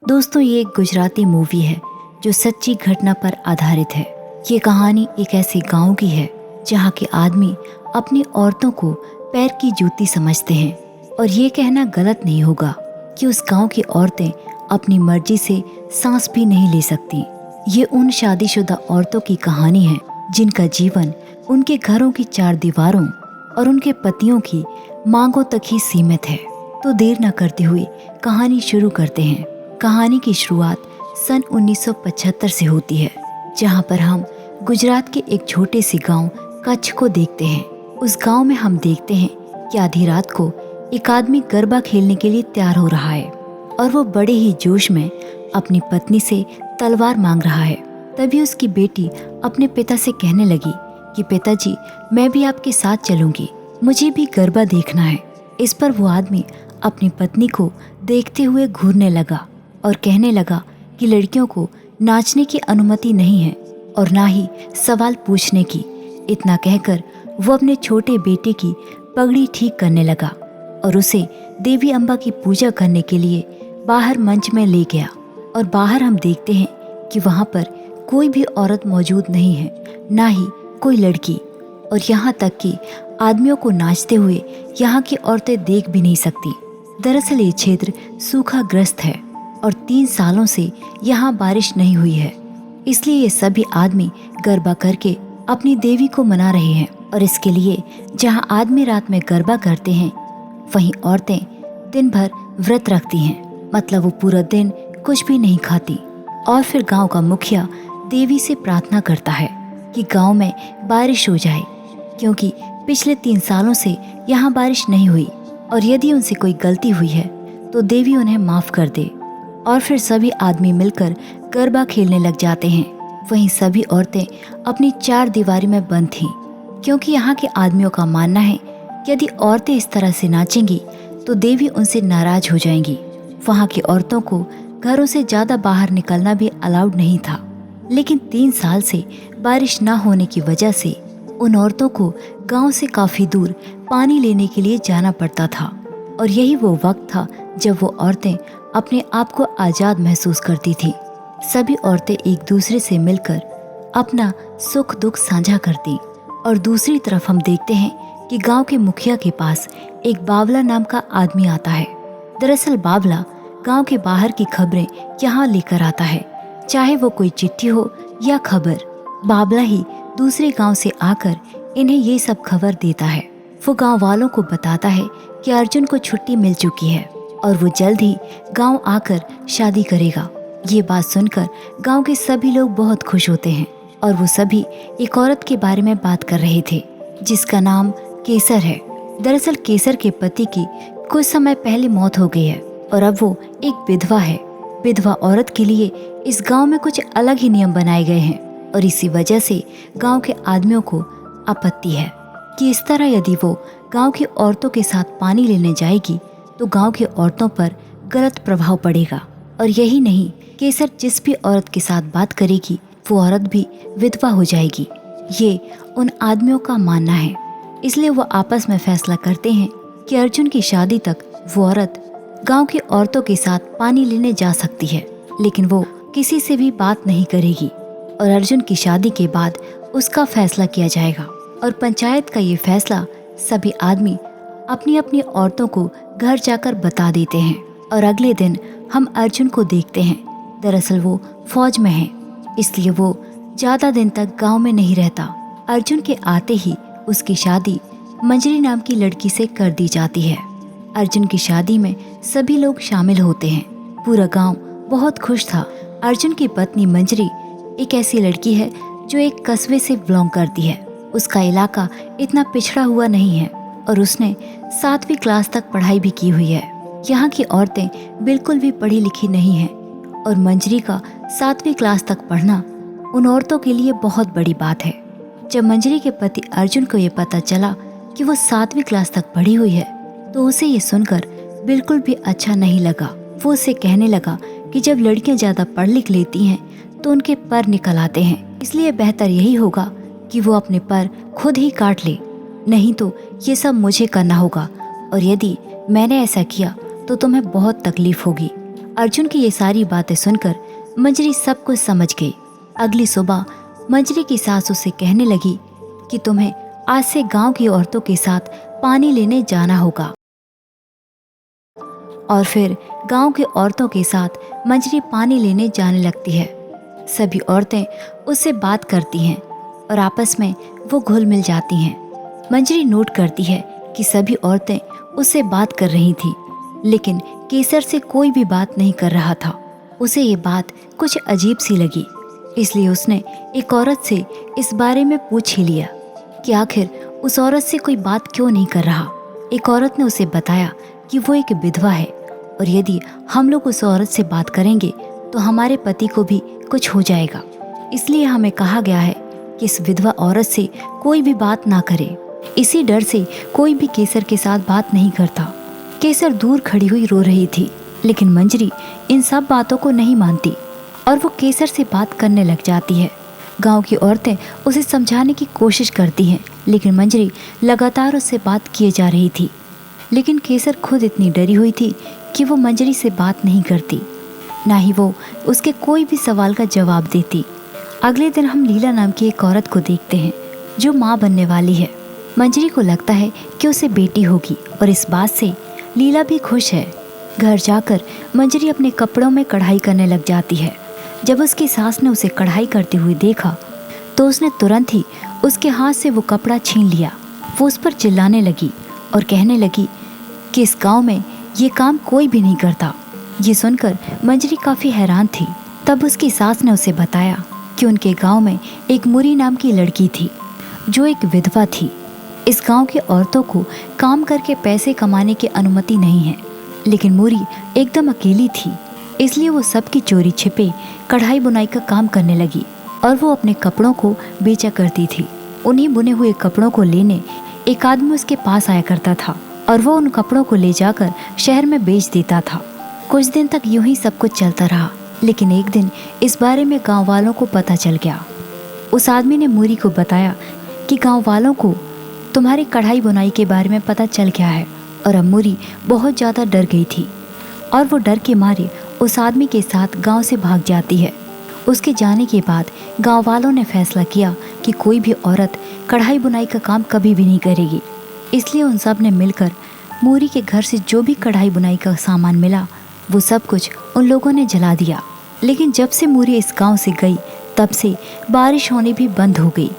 दोस्तों, ये एक गुजराती मूवी है जो सच्ची घटना पर आधारित है। ये कहानी एक ऐसे गांव की है जहां के आदमी अपनी औरतों को पैर की जूती समझते हैं। और ये कहना गलत नहीं होगा कि उस गांव की औरतें अपनी मर्जी से सांस भी नहीं ले सकती। ये उन शादीशुदा औरतों की कहानी है जिनका जीवन उनके घरों की चार दीवारों और उनके पतियों की मांगों तक ही सीमित है। तो देर न करते हुए कहानी शुरू करते हैं। कहानी की शुरुआत सन 1975 से होती है, जहां पर हम गुजरात के एक छोटे से गांव कच्छ को देखते हैं। उस गांव में हम देखते हैं कि आधी रात को एक आदमी गरबा खेलने के लिए तैयार हो रहा है और वो बड़े ही जोश में अपनी पत्नी से तलवार मांग रहा है। तभी उसकी बेटी अपने पिता से कहने लगी कि पिताजी, मैं भी आपके साथ चलूंगी, मुझे भी गरबा देखना है। इस पर वो आदमी अपनी पत्नी को देखते हुए घूरने लगा और कहने लगा कि लड़कियों को नाचने की अनुमति नहीं है और ना ही सवाल पूछने की। इतना कहकर वो अपने छोटे बेटे की पगड़ी ठीक करने लगा और उसे देवी अम्बा की पूजा करने के लिए बाहर मंच में ले गया। और बाहर हम देखते हैं कि वहाँ पर कोई भी औरत मौजूद नहीं है, ना ही कोई लड़की। और यहाँ तक कि आदमियों को नाचते हुए यहाँ की औरतें देख भी नहीं सकती। दरअसल ये क्षेत्र सूखाग्रस्त है और 3 सालों से यहाँ बारिश नहीं हुई है, इसलिए ये सभी आदमी गरबा करके अपनी देवी को मना रहे हैं। और इसके लिए जहाँ आदमी रात में गरबा करते हैं, वहीं औरतें दिन भर व्रत रखती हैं, मतलब वो पूरा दिन कुछ भी नहीं खाती। और फिर गांव का मुखिया देवी से प्रार्थना करता है कि गांव में बारिश हो जाए, क्योंकि पिछले 3 सालों से यहाँ बारिश नहीं हुई और यदि उनसे कोई गलती हुई है तो देवी उन्हें माफ कर दे। और फिर सभी आदमी मिलकर गरबा खेलने लग जाते हैं। वहीं सभी औरतें अपनी 4 दीवारी में बंद थीं, क्योंकि यहाँ के आदमियों का मानना है कि यदि औरतें इस तरह से नाचेंगी तो देवी उनसे नाराज हो जाएंगी। वहाँ की औरतों को घरों से ज्यादा बाहर निकलना भी अलाउड नहीं था। लेकिन 3 साल से बारिश न होने की वजह से उन औरतों को गांव से काफी दूर पानी लेने के लिए जाना पड़ता था। और यही वो वक्त था जब वो औरतें अपने आप को आजाद महसूस करती थी। सभी औरतें एक दूसरे से मिलकर अपना सुख दुख साझा करती। और दूसरी तरफ हम देखते हैं कि गांव के मुखिया के पास एक बावला नाम का आदमी आता है। दरअसल बावला गांव के बाहर की खबरें यहाँ लेकर आता है, चाहे वो कोई चिट्ठी हो या खबर। बावला ही दूसरे गांव से आकर इन्हें ये सब खबर देता है। वो गांव वालों को बताता है कि अर्जुन को छुट्टी मिल चुकी है और वो जल्द ही गांव आकर शादी करेगा। ये बात सुनकर गांव के सभी लोग बहुत खुश होते हैं और वो सभी एक औरत के बारे में बात कर रहे थे जिसका नाम केसर है। दरअसल केसर के पति की कुछ समय पहले मौत हो गई है और अब वो एक विधवा है। विधवा औरत के लिए इस गांव में कुछ अलग ही नियम बनाए गए हैं और इसी वजह से गांव के आदमियों को आपत्ति है कि इस तरह यदि वो गांव की औरतों के साथ पानी लेने जाएगी तो गांव की औरतों पर गलत प्रभाव पड़ेगा। और यही नहीं, केसर जिस भी औरत के साथ बात करेगी वो औरत भी विधवा हो जाएगी। ये उन आदमियों का मानना है। इसलिए वो आपस में फैसला करते हैं कि अर्जुन की शादी तक वो औरत गांव की औरतों के साथ पानी लेने जा सकती है, लेकिन वो किसी से भी बात नहीं करेगी। और अर्जुन की शादी के बाद उसका फैसला किया जाएगा। और पंचायत का ये फैसला सभी आदमी अपनी अपनी औरतों को घर जाकर बता देते हैं। और अगले दिन हम अर्जुन को देखते हैं। दरअसल वो फौज में है, इसलिए वो ज्यादा दिन तक गांव में नहीं रहता। अर्जुन के आते ही उसकी शादी मंजरी नाम की लड़की से कर दी जाती है। अर्जुन की शादी में सभी लोग शामिल होते हैं। पूरा गांव बहुत खुश था। अर्जुन की पत्नी मंजरी एक ऐसी लड़की है जो एक कस्बे से बिलोंग करती है। उसका इलाका इतना पिछड़ा हुआ नहीं है और उसने 7वीं क्लास तक पढ़ाई भी की हुई है। यहाँ की औरतें बिल्कुल भी पढ़ी लिखी नहीं हैं और मंजरी का 7वीं क्लास तक पढ़ना उन औरतों के लिए बहुत बड़ी बात है। जब मंजरी के पति अर्जुन को ये पता चला कि वो 7वीं क्लास तक पढ़ी हुई है तो उसे ये सुनकर बिल्कुल भी अच्छा नहीं लगा। वो उसे कहने लगा कि जब लड़कियां ज्यादा पढ़ लिख लेती हैं तो उनके पर निकल आते हैं, इसलिए बेहतर यही होगा कि वो अपने पर खुद ही काट ले, नहीं तो ये सब मुझे करना होगा और यदि मैंने ऐसा किया तो तुम्हें बहुत तकलीफ होगी। अर्जुन की ये सारी बातें सुनकर मंजरी सब कुछ समझ गई। अगली सुबह मंजरी की सास उसे कहने लगी कि तुम्हें आज से गांव की औरतों के साथ पानी लेने जाना होगा। और फिर गांव की औरतों के साथ मंजरी पानी लेने जाने लगती है। सभी औरतें उससे बात करती हैं और आपस में वो घुल मिल जाती हैं। मंजरी नोट करती है कि सभी औरतें उससे बात कर रही थी, लेकिन केसर से कोई भी बात नहीं कर रहा था। उसे ये बात कुछ अजीब सी लगी, इसलिए उसने एक औरत से इस बारे में पूछ ही लिया कि आखिर उस औरत से कोई बात क्यों नहीं कर रहा। एक औरत ने उसे बताया कि वो एक विधवा है और यदि हम लोग उस औरत से बात करेंगे तो हमारे पति को भी कुछ हो जाएगा, इसलिए हमें कहा गया है कि इस विधवा औरत से कोई भी बात ना करे। इसी डर से कोई भी केसर के साथ बात नहीं करता। केसर दूर खड़ी हुई रो रही थी, लेकिन मंजरी इन सब बातों को नहीं मानती और वो केसर से बात करने लग जाती है। गांव की औरतें उसे समझाने की कोशिश करती हैं, लेकिन मंजरी लगातार उससे बात किए जा रही थी। लेकिन केसर खुद इतनी डरी हुई थी कि वो मंजरी से बात नहीं करती, ना ही वो उसके कोई भी सवाल का जवाब देती। अगले दिन हम लीला नाम की एक औरत को देखते हैं जो माँ बनने वाली है। मंजरी को लगता है कि उसे बेटी होगी और इस बात से लीला भी खुश है। घर जाकर मंजरी अपने कपड़ों में कढ़ाई करने लग जाती है। जब उसकी सास ने उसे कढ़ाई करते हुए देखा तो उसने तुरंत ही उसके हाथ से वो कपड़ा छीन लिया। वो उस पर चिल्लाने लगी और कहने लगी कि इस गांव में ये काम कोई भी नहीं करता। ये सुनकर मंजरी काफ़ी हैरान थी। तब उसकी सास ने उसे बताया कि उनके गांव में एक मुरी नाम की लड़की थी जो एक विधवा थी। इस गांव की औरतों को काम करके पैसे कमाने की अनुमति नहीं है, लेकिन मुरी एकदम अकेली थी, इसलिए वो सबकी चोरी छिपे कढ़ाई बुनाई का काम करने लगी और वो अपने कपड़ों को बेचा करती थी। उन्हीं बुने हुए कपड़ों को लेने एक आदमी उसके पास आया करता था और वो उन कपड़ों को ले जाकर शहर में बेच देता था। कुछ दिन तक यूं ही सब कुछ चलता रहा, लेकिन एक दिन इस बारे में गांव वालों को पता चल गया। उस आदमी ने मुरी को बताया कि गांव वालों को तुम्हारी कढ़ाई बुनाई के बारे में पता चल गया है। और अब मुरी बहुत ज़्यादा डर गई थी और वो डर के मारे उस आदमी के साथ गांव से भाग जाती है। उसके जाने के बाद गांव वालों ने फैसला किया कि कोई भी औरत कढ़ाई बुनाई का काम कभी भी नहीं करेगी, इसलिए उन सब ने मिलकर मुरी के घर से जो भी कढ़ाई बुनाई का सामान मिला वो सब कुछ उन लोगों ने जला दिया। लेकिन जब से मुरी इस गांव से गई तब से बारिश होनी भी बंद हो गई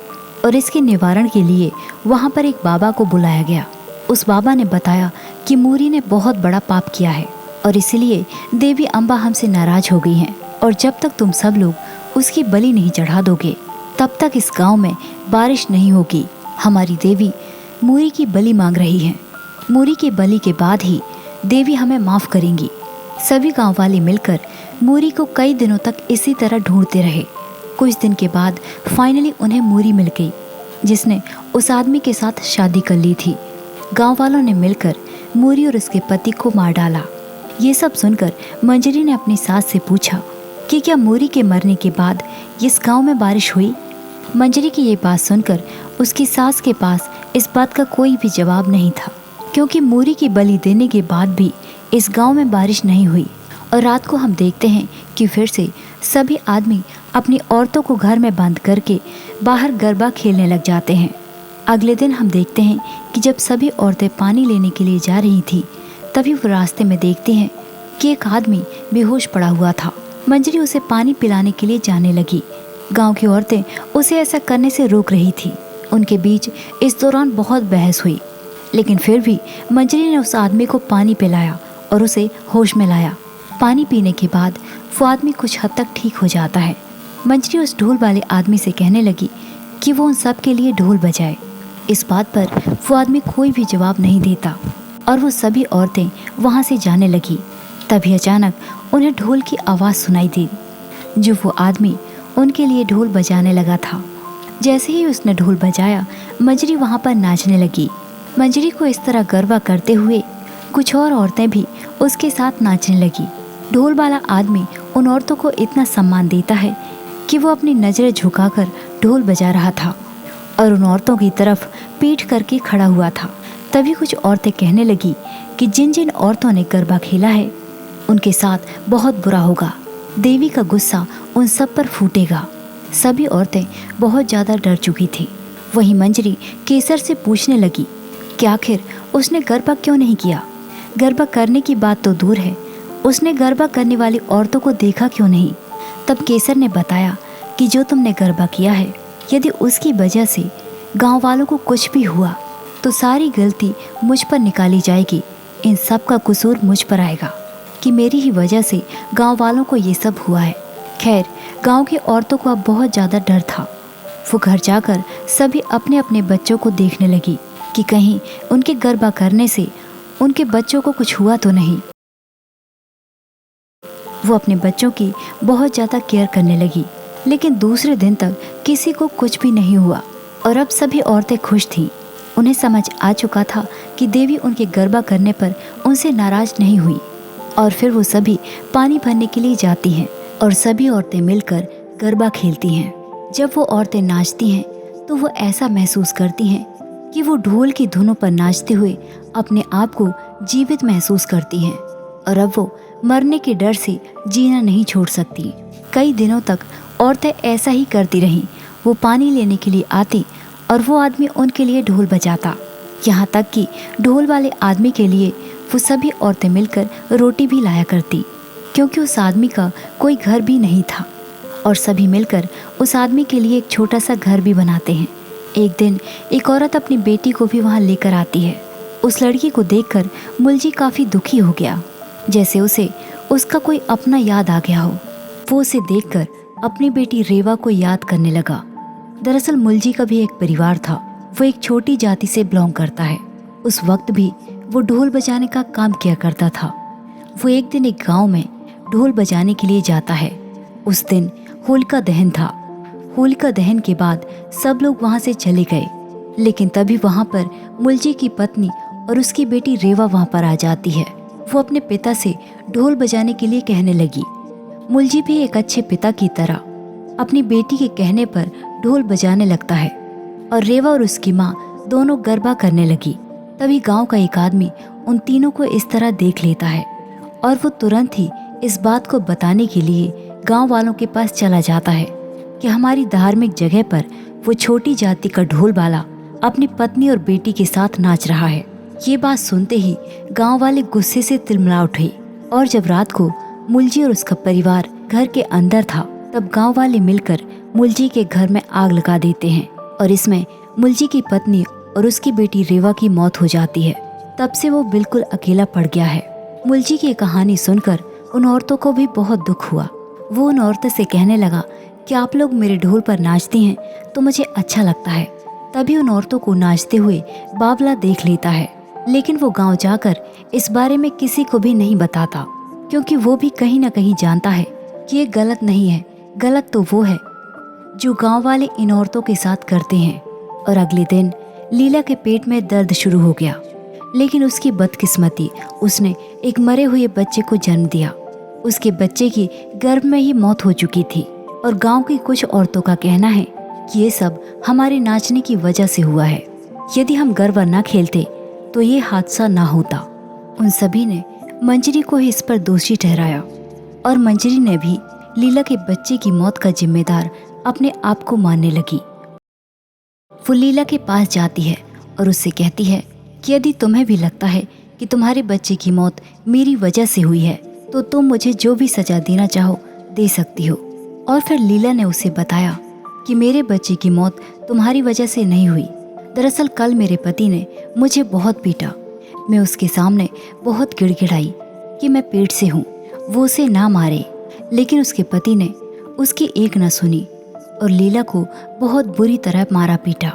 और इसके निवारण के लिए वहां पर एक बाबा को बुलाया गया। उस बाबा ने बताया कि मुरी ने बहुत बड़ा पाप किया है और इसलिए देवी अम्बा हमसे नाराज हो गई हैं और जब तक तुम सब लोग उसकी बलि नहीं चढ़ा दोगे तब तक इस गांव में बारिश नहीं होगी। हमारी देवी मुरी की बलि मांग रही है। मुरी की बलि के बाद ही देवी हमें माफ़ करेंगी। सभी गांव वाले मिलकर मुरी को कई दिनों तक इसी तरह ढूंढते रहे। कुछ दिन के बाद फाइनली उन्हें मुरी मिल गई जिसने उस आदमी के साथ शादी कर ली थी। गांव वालों ने मिलकर मुरी और उसके पति को मार डाला। ये सब सुनकर मंजरी ने अपनी सास से पूछा कि क्या मुरी के मरने के बाद इस गांव में बारिश हुई। मंजरी की ये बात सुनकर उसकी सास के पास इस बात का कोई भी जवाब नहीं था, क्योंकि मुरी की बलि देने के बाद भी इस गांव में बारिश नहीं हुई। और रात को हम देखते हैं कि फिर से सभी आदमी अपनी औरतों को घर में बंद करके बाहर गरबा खेलने लग जाते हैं। अगले दिन हम देखते हैं कि जब सभी औरतें पानी लेने के लिए जा रही थी तभी वो रास्ते में देखते हैं कि एक आदमी बेहोश पड़ा हुआ था। मंजरी उसे पानी पिलाने के लिए जाने लगी। गांव की औरतें उसे ऐसा करने से रोक रही थी। उनके बीच इस दौरान बहुत बहस हुई, लेकिन फिर भी मंजरी ने उस आदमी को पानी पिलाया और उसे होश में लाया। पानी पीने के बाद वो आदमी कुछ हद तक ठीक हो जाता है। मंजरी उस ढोल वाले आदमी से कहने लगी कि वो उन सब के लिए ढोल बजाए। इस बात पर वो आदमी कोई भी जवाब नहीं देता और वो सभी औरतें वहाँ से जाने लगी। तभी अचानक उन्हें ढोल की आवाज़ सुनाई दी। जो वो आदमी उनके लिए ढोल बजाने लगा था। जैसे ही उसने ढोल बजाया मंजरी वहाँ पर नाचने लगी। मंजरी को इस तरह गरबा करते हुए कुछ और औरतें भी उसके साथ नाचने लगी। ढोल वाला आदमी उन औरतों को इतना सम्मान देता है कि वो अपनी नज़रें झुकाकर ढोल बजा रहा था और उन औरतों की तरफ पीठ करके खड़ा हुआ था। तभी कुछ औरतें कहने लगी कि जिन जिन औरतों ने गरबा खेला है उनके साथ बहुत बुरा होगा। देवी का गुस्सा उन सब पर फूटेगा। सभी औरतें बहुत ज़्यादा डर चुकी थी। वहीं मंजरी केसर से पूछने लगी कि आखिर उसने गरबा क्यों नहीं किया। गरबा करने की बात तो दूर है, उसने गरबा करने वाली औरतों को देखा क्यों नहीं। तब केसर ने बताया कि जो तुमने गरबा किया है, यदि उसकी वजह से गांव वालों को कुछ भी हुआ तो सारी गलती मुझ पर निकाली जाएगी। इन सब का कसूर मुझ पर आएगा कि मेरी ही वजह से गांव वालों को ये सब हुआ है। खैर, गांव की औरतों को अब बहुत ज़्यादा डर था। वो घर जाकर सभी अपने अपने बच्चों को देखने लगी कि कहीं उनके गरबा करने से उनके बच्चों को कुछ हुआ तो नहीं। वो अपने बच्चों की बहुत ज़्यादा केयर करने लगी, लेकिन दूसरे दिन तक किसी को कुछ भी नहीं हुआ और अब सभी औरतें खुश थीं। उन्हें समझ आ चुका था कि देवी उनके गरबा करने पर उनसे नाराज नहीं हुई। और फिर वो सभी पानी भरने के लिए जाती हैं और सभी औरतें मिलकर गरबा खेलती हैं। जब वो औरतें नाचती हैं तो वो ऐसा महसूस करती हैं कि वो ढोल की धुनों पर नाचते हुए अपने आप को जीवित महसूस करती हैं और अब वो मरने के डर से जीना नहीं छोड़ सकती। कई दिनों तक औरतें ऐसा ही करती रहीं। वो पानी लेने के लिए आती और वो आदमी उनके लिए ढोल बजाता, यहाँ तक कि ढोल वाले आदमी के लिए वो सभी औरतें मिलकर रोटी भी लाया करती, क्योंकि उस आदमी का कोई घर भी नहीं था और सभी मिलकर उस आदमी के लिए एक छोटा सा घर भी बनाते हैं। एक दिन एक औरत अपनी बेटी को भी वहाँ लेकर आती है। उस लड़की को देखकर मुलजी काफ़ी दुखी हो गया, जैसे उसे उसका कोई अपना याद आ गया हो। वो उसे देखकर अपनी बेटी रेवा को याद करने लगा। दरअसल मुलजी का भी एक परिवार था। वो एक छोटी जाति से बिलोंग करता है। उस वक्त भी वो ढोल बजाने का काम किया करता था। वो एक दिन एक गांव में ढोल बजाने के लिए जाता है। उस दिन होलिका दहन था। होलिका दहन के बाद सब लोग वहां से चले गए, लेकिन तभी वहां पर मुलजी की पत्नी और उसकी बेटी रेवा वहां पर आ जाती है। वो अपने पिता से ढोल बजाने के लिए कहने लगी। मुलजी भी एक अच्छे पिता की तरह अपनी बेटी के कहने पर ढोल बजाने लगता है और रेवा और उसकी माँ दोनों गरबा करने लगी। तभी गांव का एक आदमी उन तीनों को इस तरह देख लेता है और वो तुरंत ही इस बात को बताने के लिए गांव वालों के पास चला जाता है कि हमारी धार्मिक जगह पर वो छोटी जाति का ढोल वाला अपनी पत्नी और बेटी के साथ नाच रहा है। ये बात सुनते ही गांव वाले गुस्से से तिलमिला उठे और जब रात को मुलजी और उसका परिवार घर के अंदर था, तब गांव वाले मिलकर मुलजी के घर में आग लगा देते हैं और इसमें मुलजी की पत्नी और उसकी बेटी रेवा की मौत हो जाती है। तब से वो बिल्कुल अकेला पड़ गया है। मुलजी की कहानी सुनकर उन औरतों को भी बहुत दुख हुआ। वो उन औरतों से कहने लगा कि आप लोग मेरे ढोल पर नाचती हैं तो मुझे अच्छा लगता है। तभी उन औरतों को नाचते हुए बाबला देख लेता है, लेकिन वो गांव जाकर इस बारे में किसी को भी नहीं बताता, क्योंकि वो भी कहीं ना कहीं जानता है कि ये गलत नहीं है। गलत तो वो है जो गांव वाले इन औरतों के साथ करते हैं। और अगले दिन लीला के पेट में दर्द शुरू हो गया, लेकिन उसकी बदकिस्मती, उसने एक मरे हुए बच्चे को जन्म दिया। उसके बच्चे की गर्भ में ही मौत हो चुकी थी और गांव की कुछ औरतों का कहना है कि ये सब हमारे नाचने की वजह से हुआ है। यदि हम गरबा न खेलते तो ये हादसा ना होता। उन सभी ने मंजरी को ही इस पर दोषी ठहराया और मंजरी ने भी लीला के बच्चे की मौत का जिम्मेदार अपने आप को मानने लगी। वो लीला के पास जाती है और उससे कहती है कि यदि तुम्हें भी लगता है कि तुम्हारे बच्चे की मौत मेरी वजह से हुई है तो तुम मुझे जो भी सजा देना चाहो दे सकती हो। और फिर लीला ने उसे बताया कि मेरे बच्चे की मौत तुम्हारी वजह से नहीं हुई। दरअसल कल मेरे पति ने मुझे बहुत पीटा। मैं उसके सामने बहुत गिड़गिड़ाई कि मैं पेट से हूँ, वो उसे ना मारे, लेकिन उसके पति ने उसकी एक न सुनी और लीला को बहुत बुरी तरह मारा पीटा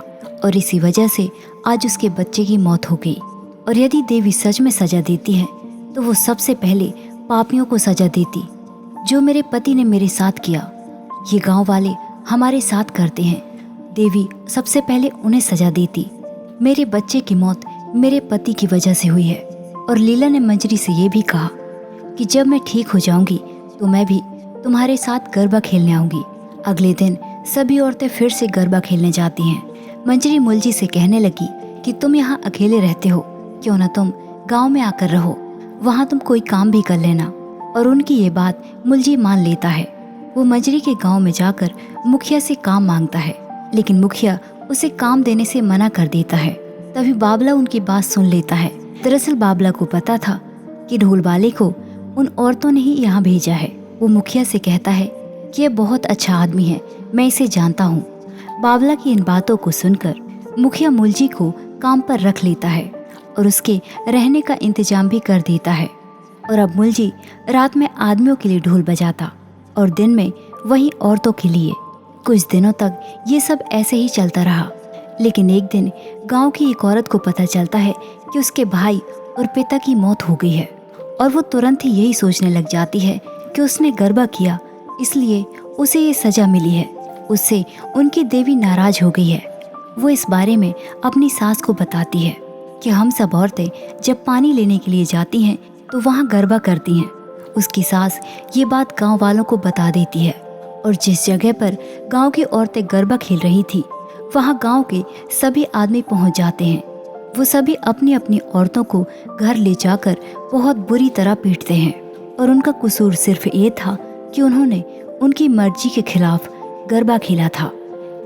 और इसी वजह से आज उसके बच्चे की मौत हो गई। और यदि देवी सच में सजा देती है तो वो सबसे पहले पापियों को सजा देती। जो मेरे पति ने मेरे साथ किया, ये गांव वाले हमारे साथ करते हैं। देवी सबसे पहले उन्हें सजा देती। मेरे बच्चे की मौत मेरे पति की वजह से हुई है। और लीला ने मंजरी से ये भी कहा कि जब मैं ठीक हो जाऊंगी तो मैं भी तुम्हारे साथ गरबा खेलने आऊंगी। अगले दिन सभी औरतें फिर से गरबा खेलने जाती हैं। मंजरी मुलजी से कहने लगी कि तुम यहाँ अकेले रहते हो, क्यों ना तुम गांव में आकर रहो, वहाँ तुम कोई काम भी कर लेना। और उनकी ये बात मुलजी मान लेता है। वो मंजरी के गांव में जाकर मुखिया से काम मांगता है, लेकिन मुखिया उसे काम देने से मना कर देता है। तभी बाबला उनकी बात सुन लेता है। दरअसल बाबला को पता था कि ढोल वाले को उन औरतों ने ही यहाँ भेजा है। वो मुखिया से कहता है कि यह बहुत अच्छा आदमी है, मैं इसे जानता हूँ। बाबला की इन बातों को सुनकर मुखिया मुलजी को काम पर रख लेता है और उसके रहने का इंतजाम भी कर देता है। और अब मुलजी रात में आदमियों के लिए ढोल बजाता और दिन में वही औरतों के लिए। कुछ दिनों तक ये सब ऐसे ही चलता रहा, लेकिन एक दिन गांव की एक औरत को पता चलता है कि उसके भाई और पिता की मौत हो गई है और वो तुरंत ही यही सोचने लग जाती है कि उसने गरबा किया, इसलिए उसे ये सजा मिली है। उससे उनकी देवी नाराज हो गई है। वो इस बारे में अपनी सास को बताती है कि हम सब औरतें जब पानी लेने के लिए जाती हैं तो वहाँ गरबा करती हैं। उसकी सास ये बात गांव वालों को बता देती है और जिस जगह पर गांव की औरतें गरबा खेल रही थी वहाँ गांव के सभी आदमी पहुँच जाते हैं। वो सभी अपनी अपनी औरतों को घर ले जाकर बहुत बुरी तरह पीटते हैं और उनका कसूर सिर्फ ये था कि उन्होंने उनकी मर्जी के खिलाफ गरबा खेला था।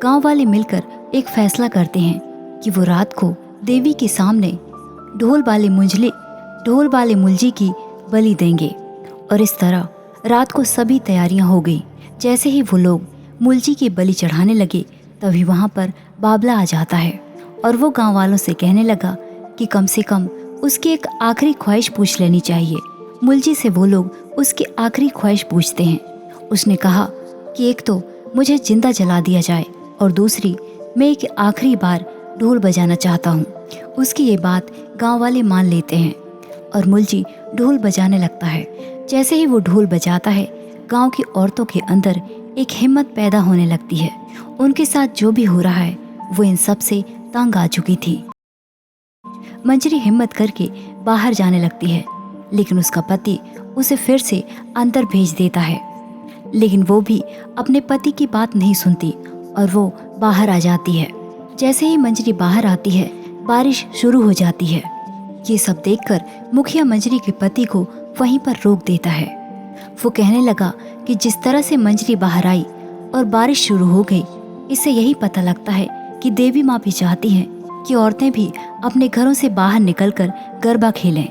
गांव वाले मिलकर एक फैसला करते हैं कि वो रात को देवी के सामने ढोल वाले मुलजी की बलि देंगे। और इस तरह रात को सभी तैयारियां हो गई। जैसे ही वो लोग मुलजी की बलि चढ़ाने लगे तभी वहां पर बाबला आ जाता है और वो गांव वालों से कहने लगा कि कम से कम उसकी एक आखिरी ख्वाहिश पूछ लेनी चाहिए। मुलजी से वो लोग उसकी आखिरी ख्वाहिश पूछते हैं। उसने कहा कि एक तो मुझे जिंदा जला दिया जाए और दूसरी मैं एक आखिरी बार ढोल बजाना चाहता हूँ। उसकी ये बात गांव वाले मान लेते हैं और मुलजी ढोल बजाने लगता है। जैसे ही वो ढोल बजाता है गांव की औरतों के अंदर एक हिम्मत पैदा होने लगती है। उनके साथ जो भी हो रहा है वो इन सब से तंग आ चुकी थी। मंजरी हिम्मत करके बाहर जाने लगती है, लेकिन उसका पति उसे फिर से अंदर भेज देता है। लेकिन वो भी अपने पति की बात नहीं सुनती और वो बाहर आ जाती है। जैसे ही मंजरी बाहर आती है बारिश शुरू हो जाती है। ये सब देखकर मुखिया मंजरी के पति को वहीं पर रोक देता है। वो कहने लगा कि जिस तरह से मंजरी बाहर आई और बारिश शुरू हो गई, इससे यही पता लगता है कि देवी माँ भी चाहती हैं कि औरतें भी अपने घरों से बाहर निकलकर गरबा खेलें।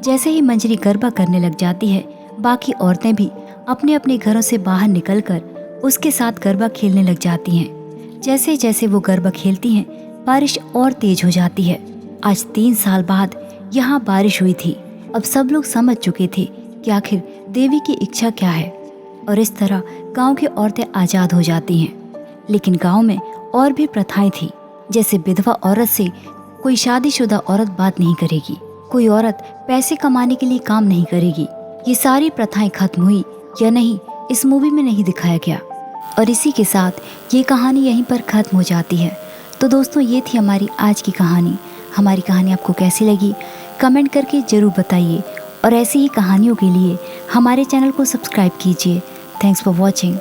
जैसे ही मंजरी गरबा करने लग जाती है बाकी औरतें भी अपने अपने घरों से बाहर निकलकर उसके साथ गरबा खेलने लग जाती हैं। जैसे जैसे वो गरबा खेलती हैं बारिश और तेज हो जाती है। आज 3 साल बाद यहाँ बारिश हुई थी। अब सब लोग समझ चुके थे कि आखिर देवी की इच्छा क्या है और इस तरह गांव की औरतें आज़ाद हो जाती हैं। लेकिन गांव में और भी प्रथाएं थी, जैसे विधवा औरत से कोई शादीशुदा औरत बात नहीं करेगी, कोई औरत पैसे कमाने के लिए काम नहीं करेगी। ये सारी प्रथाएं खत्म हुई या नहीं इस मूवी में नहीं दिखाया गया। और इसी के साथ ये कहानी यहीं पर खत्म हो जाती है। तो दोस्तों ये थी हमारी आज की कहानी। हमारी कहानी आपको कैसी लगी कमेंट करके ज़रूर बताइए और ऐसी ही कहानियों के लिए हमारे चैनल को सब्सक्राइब कीजिए। Thanks for watching.